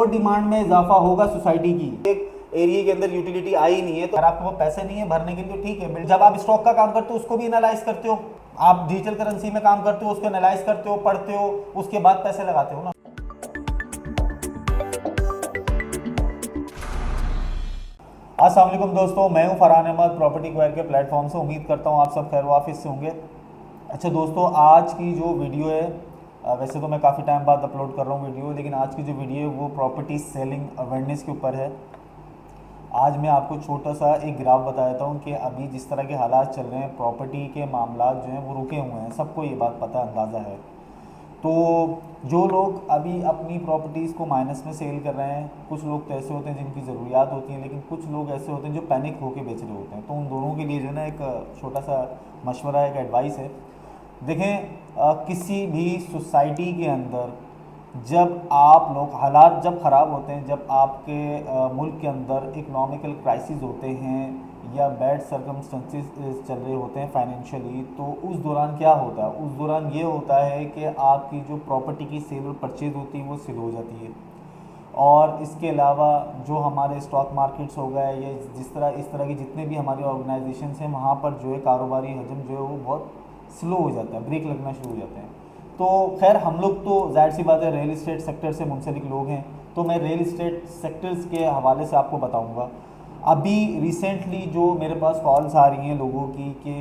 तो डिमांड में इजाफा होगा सोसाइटी की। एक एरिया के अंदर यूटिलिटी आई नहीं है तो अगर आपके पास पैसे नहीं है भरने के लिए तो ठीक है। जब आप स्टॉक का काम करते हो उसको भी एनालाइज करते हो, आप डिजिटल करेंसी में काम करते हो उसको एनालाइज करते हो, पढ़ते हो, उसके बाद पैसे लगाते हो ना। अस्सलाम वालेकुम दोस्तों, मैं हूं फरहान अहमद प्रॉपर्टी क्वायर के प्लेटफॉर्म से। उम्मीद करता हूं आप सब खैर वाफिस से होंगे। अच्छा दोस्तों, आज की जो वीडियो है वैसे तो मैं काफ़ी टाइम बाद अपलोड कर रहा हूं वीडियो, लेकिन आज की जो वीडियो है वो प्रॉपर्टी सेलिंग अवेयरनेस के ऊपर है। आज मैं आपको छोटा सा एक ग्राफ बता देता हूँ कि अभी जिस तरह के हालात चल रहे हैं प्रॉपर्टी के मामला जो हैं वो रुके हुए हैं, सबको ये बात पता अंदाज़ा है। तो जो लोग अभी अपनी प्रॉपर्टीज़ को माइनस में सेल कर रहे हैं, कुछ लोग तो ऐसे होते हैं जिनकी ज़रूरियात होती हैं, लेकिन कुछ लोग ऐसे होते हैं जो पैनिक होकर बेच रहे होते हैं। तो उन दोनों के लिए जो है ना एक छोटा सा मशवरा, एक एडवाइस है। देखें, किसी भी सोसाइटी के अंदर जब आप लोग हालात जब ख़राब होते हैं, जब आपके मुल्क के अंदर इकोनॉमिकल क्राइसिस होते हैं या बैड सर्कमस्टेंसेस चल रहे होते हैं फाइनेंशियली, तो उस दौरान क्या होता है? उस दौरान ये होता है कि आपकी जो प्रॉपर्टी की सेल और परचेज़ होती है वो स्लो हो जाती है। और इसके अलावा जो हमारे स्टॉक मार्केट्स हो गए या इस तरह की जितने भी हमारे ऑर्गेनाइजेशंस हैं, वहाँ पर जो है कारोबारी हजम जो है वो बहुत स्लो हो जाता है, ब्रेक लगना शुरू हो जाते हैं। तो खैर हम लोग तो जाहिर सी बात है रियल इस्टेट सेक्टर से मुंसलिक लोग हैं, तो मैं रियल इस्टेट सेक्टर्स के हवाले से आपको बताऊंगा। अभी रिसेंटली जो मेरे पास कॉल्स आ रही हैं लोगों की कि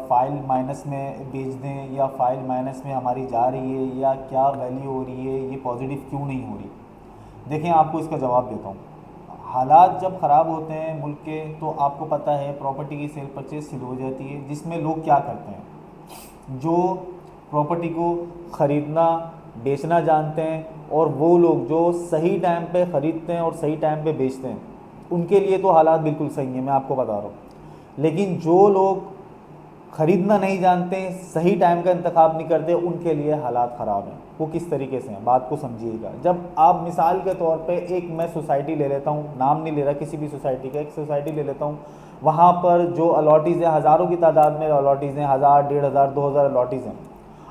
फ़ाइल माइनस में बेच दें या फ़ाइल माइनस में हमारी जा रही है या क्या वैल्यू हो रही है, ये पॉजिटिव क्यों नहीं हो रही। देखें, आपको इसका जवाब देता हूँ। हालात जब ख़राब होते हैं मुल्क के तो आपको पता है प्रॉपर्टी की सेल परचेज स्लो हो जाती है, जिसमें लोग क्या करते हैं, जो प्रॉपर्टी को ख़रीदना बेचना जानते हैं और वो लोग जो सही टाइम पे ख़रीदते हैं और सही टाइम पे बेचते हैं, उनके लिए तो हालात बिल्कुल सही हैं, मैं आपको बता रहा हूँ। लेकिन जो लोग ख़रीदना नहीं जानते, सही टाइम का इंतखाब नहीं करते, उनके लिए हालात ख़राब हैं। वो किस तरीके से हैं, बात को समझिएगा। जब आप मिसाल के तौर पे एक मैं सोसाइटी ले लेता हूँ, नाम नहीं ले रहा किसी भी सोसाइटी का, एक सोसाइटी ले लेता हूँ। वहाँ पर जो अलॉटीज़ हैं, हज़ारों की तादाद में अलॉटीज़ हैं, 1000, 1500, 2000 अलॉटीज़ हैं।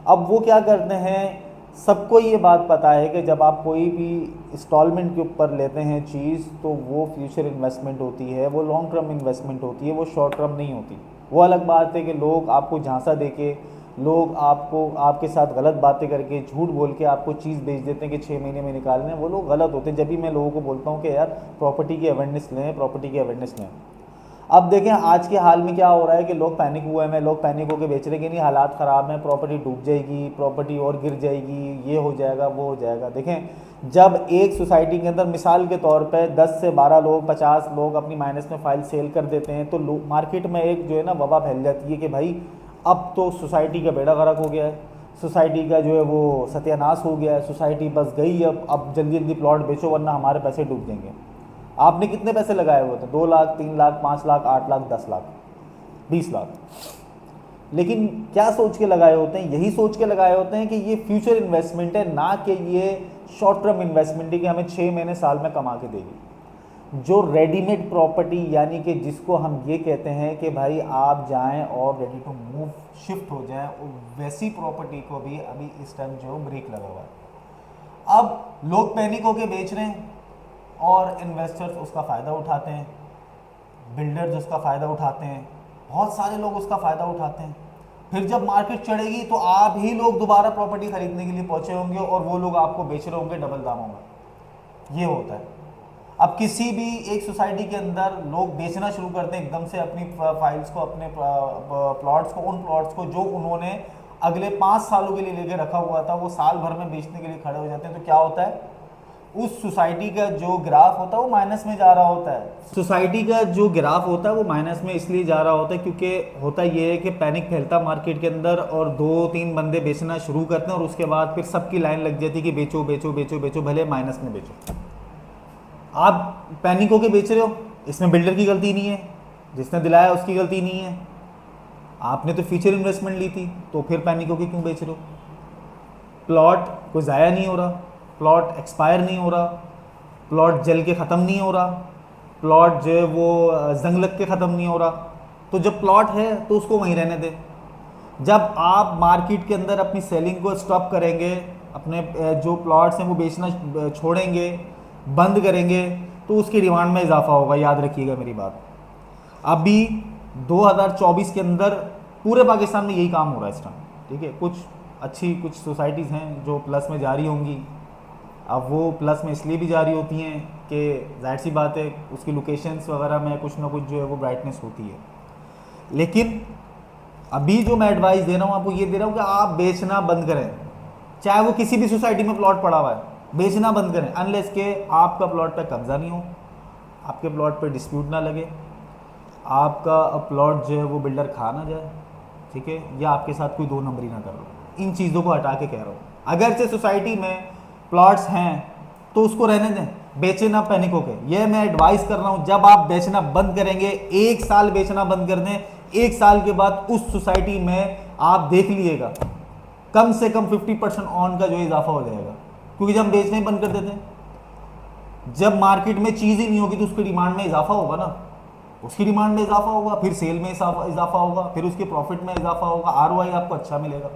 अब वो क्या करते हैं, सबको ये बात पता है कि जब आप कोई भी इंस्टॉलमेंट के ऊपर लेते हैं चीज़, तो वो फ्यूचर इन्वेस्टमेंट होती है, वो लॉन्ग टर्म इन्वेस्टमेंट होती है, वो शॉर्ट टर्म नहीं होती। वो अलग बात है कि लोग आपको झांसा देके, लोग आपको आपके साथ गलत बातें करके, झूठ बोल के आपको चीज़ बेच देते हैं कि 6 महीने में निकालने, वो लोग गलत होते हैं। जब भी मैं लोगों को बोलता हूँ कि यार प्रॉपर्टी की अवेयरनेस लें, प्रॉपर्टी की अवेयरनेस लें। अब देखें आज के हाल में क्या हो रहा है कि लोग पैनिक हुए हैं, लोग पैनिक होकर बेच रहे हैं कि नहीं हालात ख़राब हैं, प्रॉपर्टी डूब जाएगी, प्रॉपर्टी और गिर जाएगी, ये हो जाएगा, वो हो जाएगा। देखें, जब एक सोसाइटी के अंदर मिसाल के तौर पे 10 से 12 लोग, 50 लोग अपनी माइनस में फ़ाइल सेल कर देते हैं, तो मार्केट में एक जो है ना वबा फैल जाती है कि भाई अब तो सोसाइटी का बेड़ा गर्क हो गया है, सोसाइटी का जो है वो सत्यानाश हो गया है, सोसाइटी बस गई, अब जल्दी जल्दी प्लॉट बेचो वरना हमारे पैसे डूब जाएंगे। आपने कितने पैसे लगाए हुए थे? 2 लाख, 3 लाख, 5 लाख, 8 लाख, 10 लाख, 20 लाख। लेकिन क्या सोच के लगाए होते हैं? यही सोच के लगाए होते हैं कि ये फ्यूचर इन्वेस्टमेंट है, ना कि ये शॉर्ट टर्म इन्वेस्टमेंट है कि हमें 6 महीने साल में कमा के देगी। जो रेडीमेड प्रॉपर्टी यानी कि जिसको हम ये कहते हैं कि भाई आप जाएं और रेडी टू मूव शिफ्ट हो जाएं, वैसी प्रॉपर्टी को भी अभी इस टाइम जो ब्रेक लगा हुआ है। अब लोग पैनिक होके बेच रहे हैं और इन्वेस्टर्स उसका फ़ायदा उठाते हैं, बिल्डर्स उसका फ़ायदा उठाते हैं, बहुत सारे लोग उसका फ़ायदा उठाते हैं। फिर जब मार्केट चढ़ेगी तो आप ही लोग दोबारा प्रॉपर्टी खरीदने के लिए पहुंचे होंगे और वो लोग आपको बेच रहे होंगे डबल दामों में। ये होता है। अब किसी भी एक सोसाइटी के अंदर लोग बेचना शुरू करते हैं एकदम से अपनी फाइल्स को, अपने प्लॉट्स को, उन प्लॉट्स को जो उन्होंने अगले 5 सालों के लिए लेके रखा हुआ था, वो साल भर में बेचने के लिए खड़े हो जाते हैं। तो क्या होता है, उस सोसाइटी का जो ग्राफ होता है वो माइनस में जा रहा होता है। सोसाइटी का जो ग्राफ होता है वो माइनस में इसलिए जा रहा होता है क्योंकि होता ये है कि पैनिक फैलता मार्केट के अंदर और 2-3 बंदे बेचना शुरू करते हैं और उसके बाद फिर सबकी लाइन लग जाती है कि बेचो बेचो बेचो बेचो, भले माइनस में बेचो। आप पैनिक होके बेच रहे हो, इसमें बिल्डर की गलती नहीं है, जिसने दिलाया उसकी गलती नहीं है, आपने तो फ्यूचर इन्वेस्टमेंट ली थी, तो फिर पैनिक होके क्यों बेच रहे हो? प्लॉट कोई ज़ाया नहीं हो रहा, प्लॉट एक्सपायर नहीं हो रहा, प्लॉट जल के ख़त्म नहीं हो रहा, प्लॉट जो है वो जंग लग के ख़त्म नहीं हो रहा। तो जब प्लॉट है तो उसको वहीं रहने दें। जब आप मार्केट के अंदर अपनी सेलिंग को स्टॉप करेंगे, अपने जो प्लॉट्स हैं वो बेचना छोड़ेंगे, बंद करेंगे तो उसकी डिमांड में इजाफा होगा, याद रखिएगा मेरी बात। अभी 2024 के अंदर पूरे पाकिस्तान में यही काम हो रहा है इस टाइम, ठीक है। कुछ सोसाइटीज़ हैं जो प्लस में जारी होंगी। अब वो प्लस में इसलिए भी जारी होती हैं कि जाहिर सी बात है उसकी लोकेशंस वगैरह में कुछ ना कुछ जो है वो ब्राइटनेस होती है। लेकिन अभी जो मैं एडवाइस दे रहा हूँ आपको, ये दे रहा हूँ कि आप बेचना बंद करें, चाहे वो किसी भी सोसाइटी में प्लॉट पड़ा हुआ है, बेचना बंद करें अनलेस के आपका प्लॉट पे कब्जा नहीं हो, आपके प्लॉट पे डिस्प्यूट ना लगे, आपका प्लॉट जो है वो बिल्डर खा ना जाए, ठीक है, या आपके साथ कोई दो नंबरी ना कर लो। इन चीज़ों को हटा के कह रहा हूँ। अगर से सोसाइटी में प्लॉट्स हैं तो उसको रहने दें, बेचे ना पैनिक होके। ये मैं एडवाइस कर रहा हूँ, जब आप बेचना बंद करेंगे, 1 साल बेचना बंद कर दें, 1 साल के बाद उस सोसाइटी में आप देख लीजिएगा कम से कम 50% ऑन का जो इजाफा हो जाएगा, क्योंकि जब हम बेचना ही बंद कर देते हैं, जब मार्केट में चीज़ ही नहीं होगी तो उसकी डिमांड में इजाफा होगा ना, उसकी डिमांड में इजाफा होगा, फिर सेल में इजाफा होगा, फिर उसके प्रॉफिट में इजाफा होगा, आरओआई आपको अच्छा मिलेगा।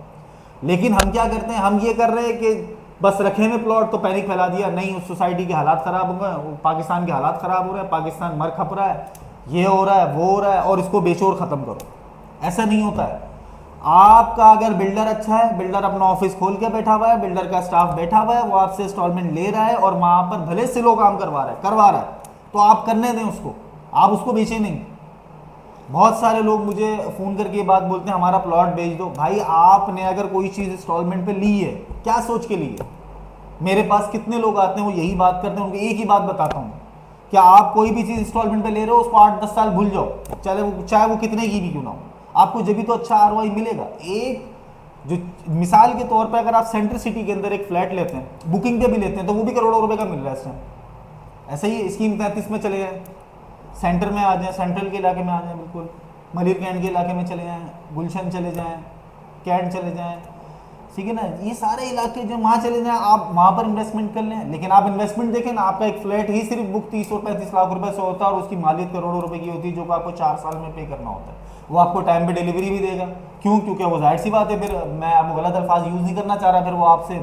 लेकिन हम क्या करते हैं, हम ये कर रहे हैं कि बस रखे में प्लॉट तो पैनिक फैला दिया, नहीं उस सोसाइटी के हालात ख़राब हो गए, पाकिस्तान के हालात ख़राब हो रहे हैं, पाकिस्तान मर खप रहा है, ये हो रहा है, वो हो रहा है, और इसको बेचो और ख़त्म करो। ऐसा नहीं होता है। आपका अगर बिल्डर अच्छा है, बिल्डर अपना ऑफिस खोल के बैठा हुआ है, बिल्डर का स्टाफ बैठा हुआ है, वो आपसे इंस्टॉलमेंट ले रहा है और वहाँ पर भले से लोग काम करवा रहा है, तो आप करने दें उसको, आप उसको बेचें नहीं। बहुत सारे लोग मुझे फ़ोन करके ये बात बोलते हैं हमारा प्लॉट बेच दो। भाई आपने अगर कोई चीज़ इंस्टॉलमेंट पे ली है, क्या सोच के ली है? मेरे पास कितने लोग आते हैं वो यही बात करते हैं, उनको एक ही बात बताता हूँ, क्या आप कोई भी चीज़ इंस्टॉलमेंट पे ले रहे हो उसको 8-10 साल भूल जाओ, चाहे वो कितने की भी क्यों ना हो, आपको जब भी तो अच्छा आरओआई मिलेगा। एक जो मिसाल के तौर पे अगर आप सेंट्रल सिटी के अंदर एक फ्लैट लेते हैं, बुकिंग पे भी लेते हैं, तो वो भी करोड़ों रुपए का मिल रहा है इस टाइम। ऐसे ही स्कीम 33 में चले जाए, सेंटर में आ जाएं, सेंट्रल के इलाके में आ जाएं, बिल्कुल मलिर कैंट के इलाके में चले जाएं, गुलशन चले जाएं, कैंट चले जाएं, ठीक है ना, ये सारे इलाके जो वहाँ चले जाएं, आप वहाँ पर इन्वेस्टमेंट कर लें। लेकिन आप इन्वेस्टमेंट देखें ना, आपका एक फ्लैट ही सिर्फ बुक 30 और 35 लाख रुपए से होता है और उसकी मालियत करोड़ों रुपए की होती है, जो कि आपको 4 साल में पे करना होता है। वो आपको टाइम पे डिलीवरी भी देगा, क्यों? क्योंकि वो जाहिर सी बात है, फिर मैं आपको गलत अल्फाज यूज़ नहीं करना चाह रहा, फिर वो आपसे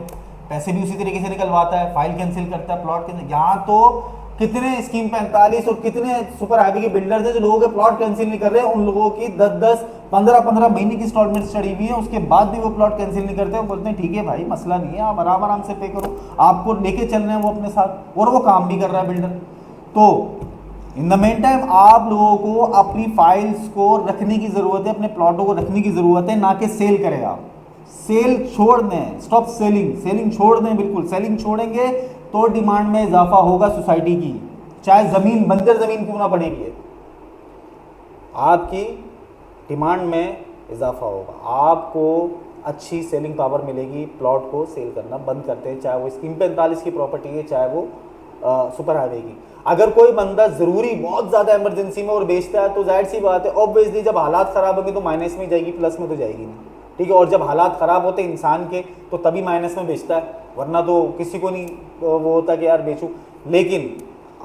पैसे भी उसी तरीके से निकलवाता है, फाइल कैंसिल करता है प्लॉट के। यहाँ तो कितने स्कीम 45 और कितने सुपर हाईवे के बिल्डर्स हैं जो लोगों के प्लॉट कैंसिल नहीं कर रहे हैं, उन लोगों की 10-10, 15-15 महीने की इंस्टॉलमेंट चढ़ी हुई है, उसके बाद भी वो प्लॉट कैंसिल नहीं करते। वो बोलते हैं ठीक है भाई, मसला नहीं है, आप आराम से पे करो, आपको लेके चल रहे हैं वो अपने साथ, और वो काम भी कर रहा है बिल्डर। तो इन द मेन टाइम आप लोगों को अपनी फाइल्स को रखने की ज़रूरत है, अपने प्लॉटों को रखने की ज़रूरत है, ना कि सेल करें आप। सेल छोड़ दें, स्टॉप सेलिंग छोड़ दें, बिल्कुल। सेलिंग छोड़ेंगे तो डिमांड में इजाफा होगा सोसाइटी की, चाहे ज़मीन बंजर ज़मीन क्यों ना पड़ेगी है, आपकी डिमांड में इजाफा होगा, आपको अच्छी सेलिंग पावर मिलेगी। प्लॉट को सेल करना बंद करते हैं, चाहे वो स्कीम 45 की प्रॉपर्टी है, चाहे वो सुपर हाईवे की। अगर कोई बंदा ज़रूरी बहुत ज़्यादा इमरजेंसी में और बेचता है, तो जाहिर सी बात है, ऑब्वियसली जब हालात ख़राब होंगे तो माइनस में जाएगी, प्लस में तो जाएगी नहीं, ठीक है। और जब हालात ख़राब होते हैं इंसान के, तो तभी माइनस में बेचता है, वरना तो किसी को नहीं वो होता कि यार बेचूं। लेकिन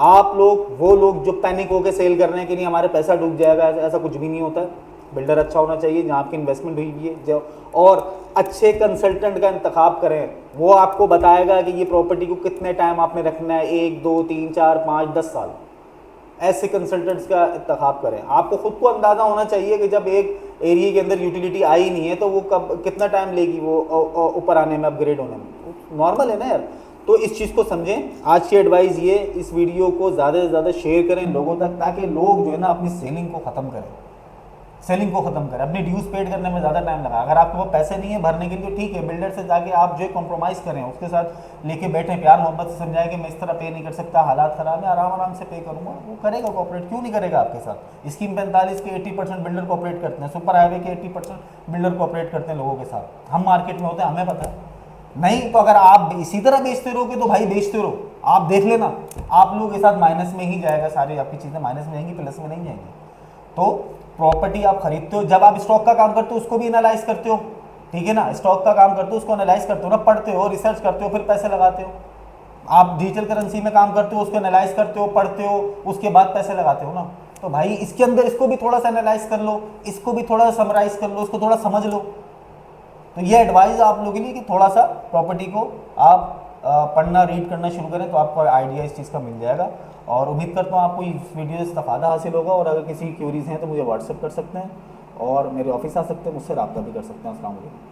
आप लोग, वो लोग जो पैनिक होकर सेल कर रहे हैं कि नहीं हमारे पैसा डूब जाएगा, ऐसा कुछ भी नहीं होता है। बिल्डर अच्छा होना चाहिए जहाँ आपकी इन्वेस्टमेंट हुई है, जो और अच्छे कंसल्टेंट का इंतखाब करें, वो आपको बताएगा कि ये प्रॉपर्टी को कितने टाइम आपने रखना है, 1, 2, 3, 4, 5, 10 साल। ऐसे कंसल्टेंट्स का इंतखाब करें। आपको खुद को अंदाज़ा होना चाहिए कि जब एक एरिया के अंदर यूटिलिटी आई नहीं है तो वो कब कितना टाइम लेगी वो ऊपर आने में, अपग्रेड होने में, नॉर्मल है ना यार। तो इस चीज़ को समझें। आज की एडवाइस ये, इस वीडियो को ज़्यादा से ज़्यादा शेयर करें लोगों तक, ताकि लोग जो है ना अपनी सेलिंग को ख़त्म करें, अपने ड्यूज पेड करने में ज़्यादा टाइम लगा। अगर आपके पास पैसे नहीं है भरने के लिए, ठीक है, बिल्डर से जाके आप जो कॉम्प्रोमाइज़ करें, उसके साथ लेके बैठें, प्यार मोहब्बत से समझाएं कि मैं इस तरह पे नहीं कर सकता, हालात ख़राब है, आराम से पे करूँगा। वो करेगा कोऑपरेट, क्यों नहीं करेगा आपके साथ। स्कीम 45 के 80% बिल्डर कोऑपरेट करते हैं, सुपर हाईवे के 80% बिल्डर कोऑपरेट करते हैं लोगों के साथ। हम मार्केट में होते हैं, हमें पता है। नहीं तो अगर आप इसी तरह बेचते रहोगे तो भाई बेचते रहो, आप देख लेना आप लोगों के साथ माइनस में ही जाएगा, सारी आपकी चीज़ें माइनस में जाएंगी, प्लस में नहीं जाएंगी। तो प्रॉपर्टी आप खरीदते हो, जब आप स्टॉक का काम करते हो उसको भी एनालाइज करते हो, ठीक है ना, स्टॉक का काम करते हो उसको एनालाइज करते हो ना, पढ़ते हो, रिसर्च करते हो, फिर पैसे लगाते हो। आप डिजिटल करेंसी में काम करते हो, उसको एनालाइज करते हो, पढ़ते हो, उसके बाद पैसे लगाते हो ना। तो भाई इसके अंदर इसको भी थोड़ा सा एनालाइज कर लो, इसको भी थोड़ा सा समराइज कर लो, उसको थोड़ा समझ लो। तो ये एडवाइस आप लोगों के लिए कि थोड़ा सा प्रॉपर्टी को आप पढ़ना रीड करना शुरू करें तो आपको आइडिया इस चीज़ का मिल जाएगा। और उम्मीद करता हूँ आपको इस वीडियो से इस्तेफादा हासिल होगा। और अगर किसी क्यूरीज हैं तो मुझे व्हाट्सअप कर सकते हैं और मेरे ऑफिस आ सकते हैं, मुझसे रब्ता भी कर सकते हैं। अस्सलाम वालेकुम।